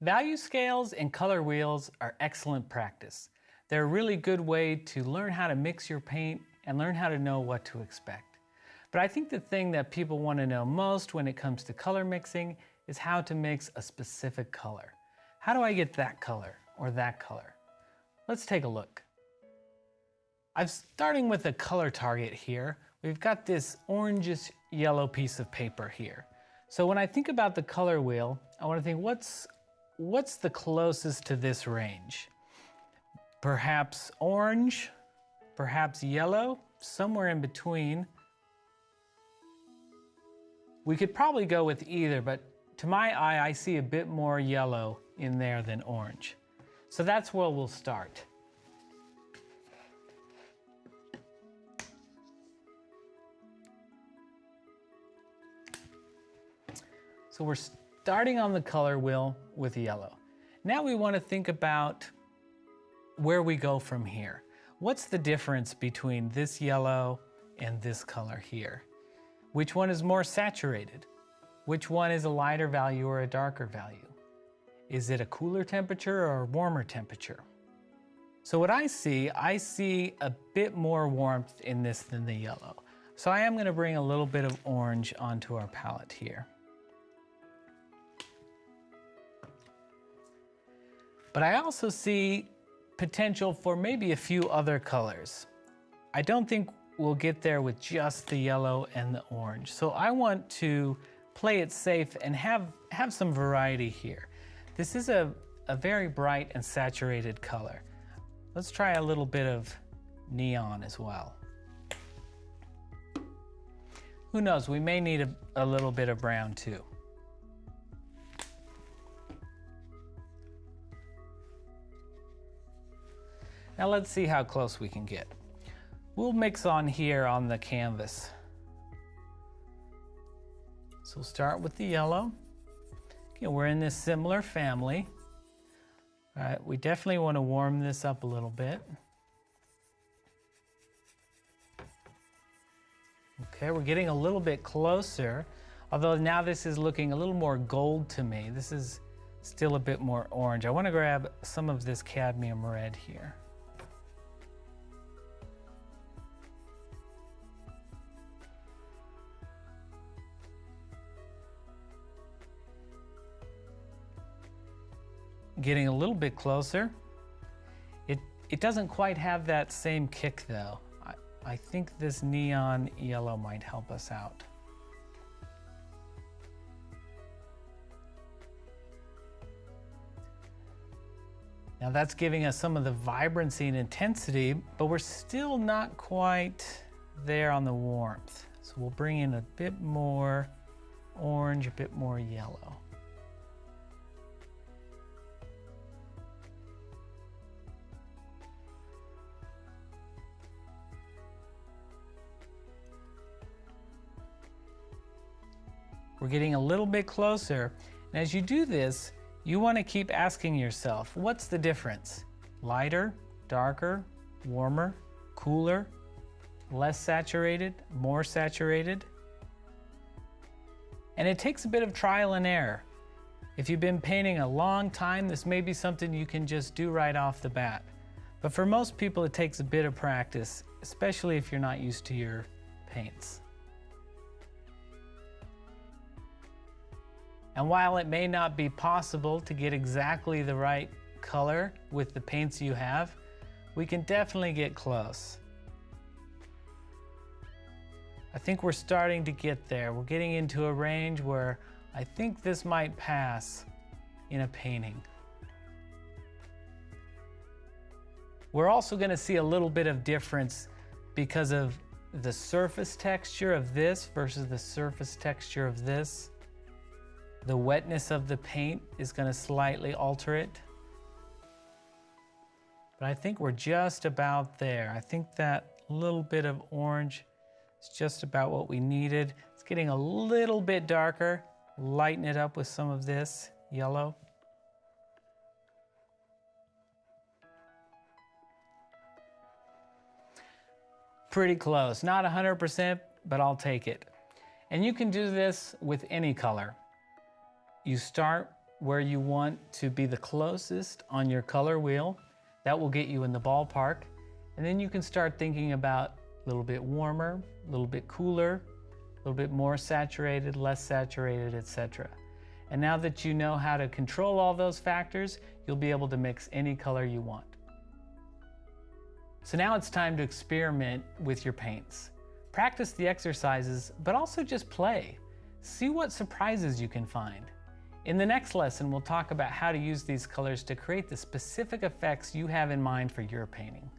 Value scales and color wheels are excellent practice. They're a really good way to learn how to mix your paint and learn how to know what to expect. But I think the thing that people want to know most when it comes to color mixing is how to mix a specific color. How do I get that color or that color? Let's take a look. I'm starting with a color target here. We've got this orangish yellow piece of paper here. So when I think about the color wheel, I want to think what's the closest to this range? Perhaps orange, perhaps yellow, somewhere in between. We could probably go with either, but to my eye, I see a bit more yellow in there than orange. So that's where we'll start. So we're starting on the color wheel with yellow. Now we want to think about where we go from here. What's the difference between this yellow and this color here? Which one is more saturated? Which one is a lighter value or a darker value? Is it a cooler temperature or a warmer temperature? So what I see a bit more warmth in this than the yellow. So I am going to bring a little bit of orange onto our palette here. But I also see potential for maybe a few other colors. I don't think we'll get there with just the yellow and the orange. So I want to play it safe and have some variety here. This is a very bright and saturated color. Let's try a little bit of neon as well. Who knows, we may need a little bit of brown too. Now let's see how close we can get. We'll mix on here on the canvas. So we'll start with the yellow. Okay, we're in this similar family. All right, we definitely want to warm this up a little bit. Okay, we're getting a little bit closer, although now this is looking a little more gold to me. This is still a bit more orange. I want to grab some of this cadmium red here. Getting a little bit closer. It doesn't quite have that same kick though. I think this neon yellow might help us out. Now that's giving us some of the vibrancy and intensity, but we're still not quite there on the warmth. So we'll bring in a bit more orange, a bit more yellow. We're getting a little bit closer. And as you do this, you want to keep asking yourself, what's the difference? Lighter, darker, warmer, cooler, less saturated, more saturated? And it takes a bit of trial and error. If you've been painting a long time, this may be something you can just do right off the bat. But for most people, it takes a bit of practice, especially if you're not used to your paints. And while it may not be possible to get exactly the right color with the paints you have, we can definitely get close. I think we're starting to get there. We're getting into a range where I think this might pass in a painting. We're also going to see a little bit of difference because of the surface texture of this versus the surface texture of this. The wetness of the paint is going to slightly alter it. But I think we're just about there. I think that little bit of orange is just about what we needed. It's getting a little bit darker. Lighten it up with some of this yellow. Pretty close. Not 100%, but I'll take it. And you can do this with any color. You start where you want to be the closest on your color wheel. That will get you in the ballpark. And then you can start thinking about a little bit warmer, a little bit cooler, a little bit more saturated, less saturated, etc. And now that you know how to control all those factors, you'll be able to mix any color you want. So now it's time to experiment with your paints. Practice the exercises, but also just play. See what surprises you can find. In the next lesson, we'll talk about how to use these colors to create the specific effects you have in mind for your painting.